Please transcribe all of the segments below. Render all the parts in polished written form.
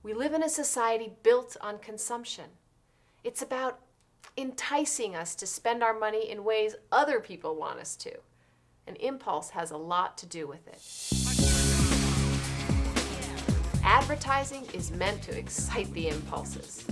We live in a society built on consumption. It's about enticing us to spend our money in ways other people want us to. And impulse has a lot to do with it. Advertising is meant to excite the impulses.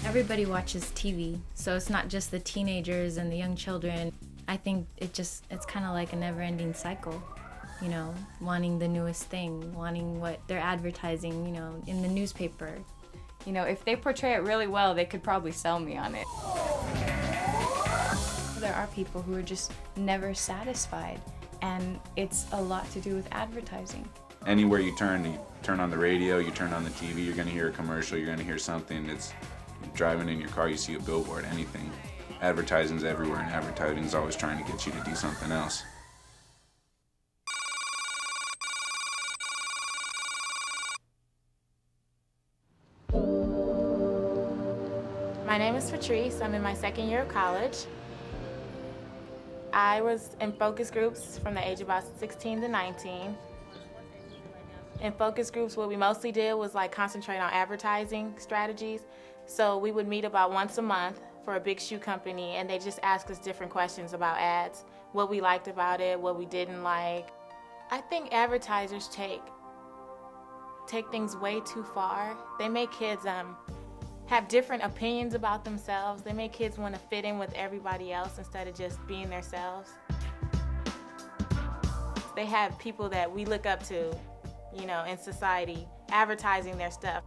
Everybody watches TV, so it's not just the teenagers and the young children. I think it's kind of like a never-ending cycle, you know, wanting the newest thing, wanting what they're advertising, you know, in the newspaper. You know, if they portray it really well, they could probably sell me on it. There are people who are just never satisfied, and it's a lot to do with advertising. Anywhere you turn on the radio, you turn on the TV, you're gonna hear a commercial, you're gonna hear something. It's driving in your car, you see a billboard, anything. Advertising's everywhere, and advertising's always trying to get you to do something else. My name is Patrice. I'm in my second year of college. I was in focus groups from the age of about 16 to 19. In focus groups, what we mostly did was like concentrate on advertising strategies. So we would meet about once a month for a big shoe company, and they just ask us different questions about ads, what we liked about it, what we didn't like. I think advertisers take things way too far. They make kids have different opinions about themselves. They make kids want to fit in with everybody else instead of just being themselves. They have people that we look up to, you know, in society, advertising their stuff.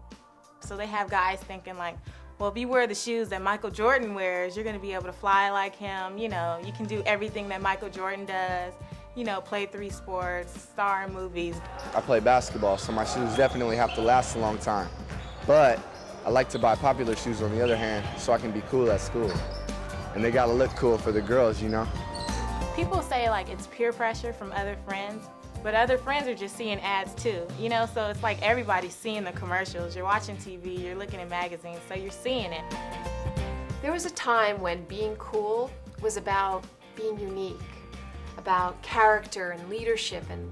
So they have guys thinking like, well, if you wear the shoes that Michael Jordan wears, you're gonna be able to fly like him, you know, you can do everything that Michael Jordan does, you know, play 3 sports, star in movies. I play basketball, so my shoes definitely have to last a long time. But I like to buy popular shoes on the other hand, so I can be cool at school. And they gotta look cool for the girls, you know? People say like it's peer pressure from other friends, but other friends are just seeing ads too, you know? So it's like everybody's seeing the commercials. You're watching TV, you're looking at magazines, so you're seeing it. There was a time when being cool was about being unique, about character and leadership and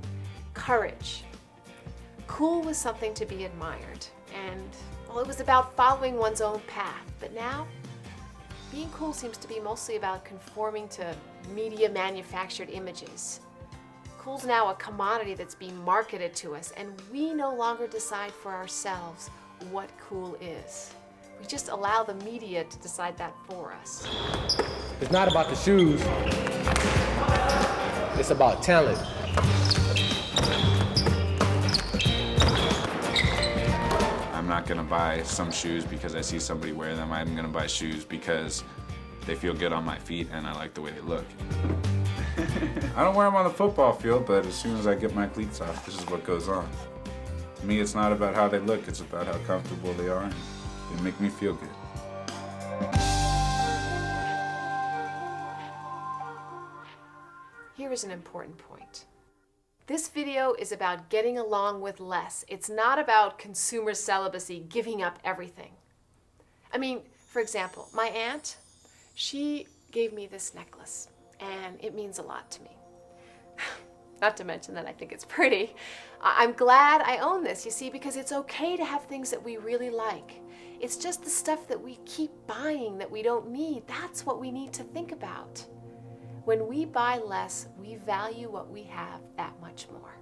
courage. Cool was something to be admired, and well, it was about following one's own path. But now, being cool seems to be mostly about conforming to media manufactured images. Cool's now a commodity that's being marketed to us, and we no longer decide for ourselves what cool is. We just allow the media to decide that for us. It's not about the shoes, it's about talent. I'm not gonna buy some shoes because I see somebody wear them. I'm gonna buy shoes because they feel good on my feet and I like the way they look. I don't wear them on the football field, but as soon as I get my cleats off, this is what goes on. To me, it's not about how they look, it's about how comfortable they are, and they make me feel good. Here is an important point. This video is about getting along with less. It's not about consumer celibacy, giving up everything. I mean, for example, my aunt, she gave me this necklace, and it means a lot to me. Not to mention that I think it's pretty. I'm glad I own this, you see, because it's okay to have things that we really like. It's just the stuff that we keep buying that we don't need. That's what we need to think about. When we buy less, we value what we have that much more.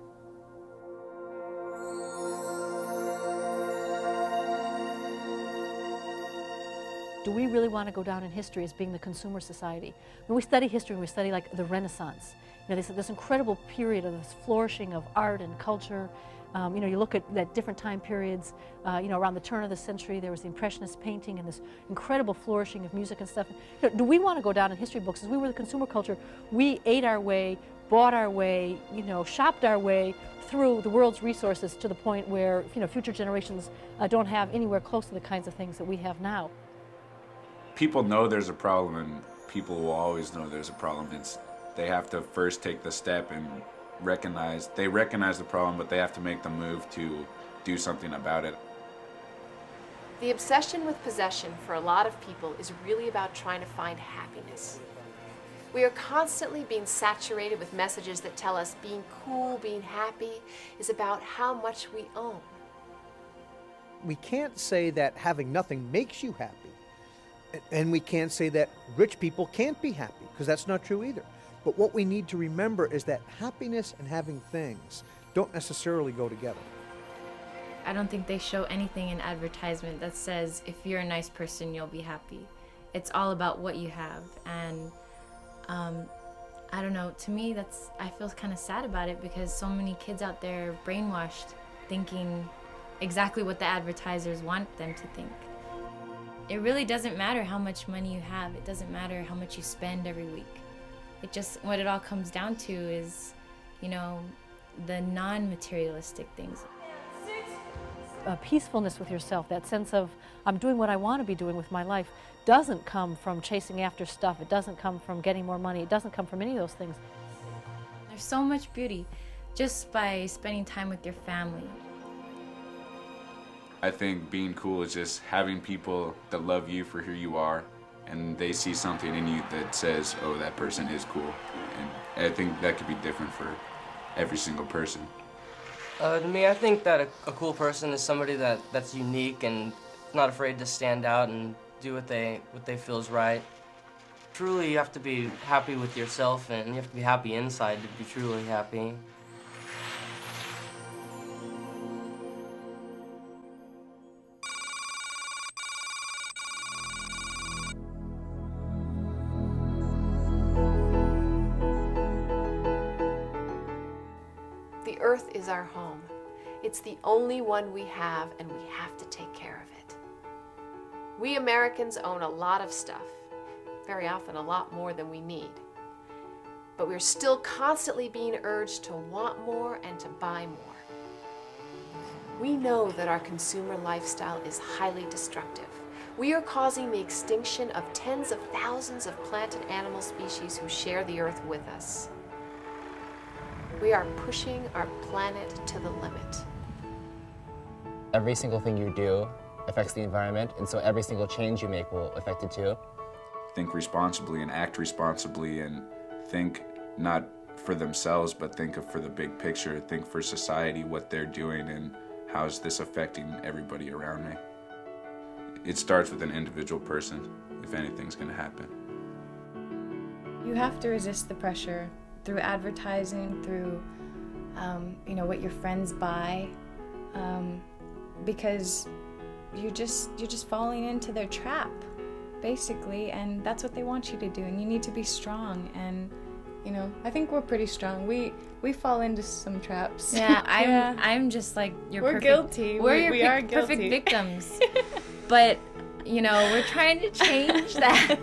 Do we really want to go down in history as being the consumer society? When we study history, we study like the Renaissance. You know, this incredible period of this flourishing of art and culture. You know, you look at different time periods, you know, around the turn of the century, there was the Impressionist painting and this incredible flourishing of music and stuff. You know, do we want to go down in history books as we were the consumer culture? We ate our way, bought our way, you know, shopped our way through the world's resources to the point where, you know, future generations don't have anywhere close to the kinds of things that we have now. People know there's a problem, and people will always know there's a problem. They have to first take the step and recognize the problem, but they have to make the move to do something about it. The obsession with possession for a lot of people is really about trying to find happiness. We are constantly being saturated with messages that tell us being cool, being happy is about how much we own. We can't say that having nothing makes you happy. And we can't say that rich people can't be happy, because that's not true either. But what we need to remember is that happiness and having things don't necessarily go together. I don't think they show anything in advertisement that says if you're a nice person, you'll be happy. It's all about what you have. And I don't know, to me, I feel kind of sad about it because so many kids out there are brainwashed thinking exactly what the advertisers want them to think. It really doesn't matter how much money you have. It doesn't matter how much you spend every week. What it all comes down to is, the non-materialistic things. Peacefulness with yourself, that sense of I'm doing what I want to be doing with my life, doesn't come from chasing after stuff. It doesn't come from getting more money. It doesn't come from any of those things. There's so much beauty just by spending time with your family. I think being cool is just having people that love you for who you are, and they see something in you that says, oh, that person is cool. And I think that could be different for every single person. To me, I think that a cool person is somebody that's unique and not afraid to stand out and do what they feel is right. Truly, you have to be happy with yourself, and you have to be happy inside to be truly happy. The earth is our home. It's the only one we have, and we have to take care of it. We Americans own a lot of stuff, very often a lot more than we need. But we're still constantly being urged to want more and to buy more. We know that our consumer lifestyle is highly destructive. We are causing the extinction of tens of thousands of plant and animal species who share the earth with us. We are pushing our planet to the limit. Every single thing you do affects the environment, and so every single change you make will affect it too. Think responsibly and act responsibly, and think not for themselves, but think for the big picture. Think for society, what they're doing, and how is this affecting everybody around me. It starts with an individual person, if anything's going to happen. You have to resist the pressure through advertising, through what your friends buy, because you're just falling into their trap, basically, and that's what they want you to do. And you need to be strong. And I think we're pretty strong. We fall into some traps. Yeah, I'm just like we're perfect, guilty. We are guilty. Perfect victims. But we're trying to change that.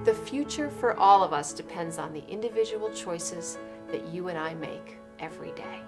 The future for all of us depends on the individual choices that you and I make every day.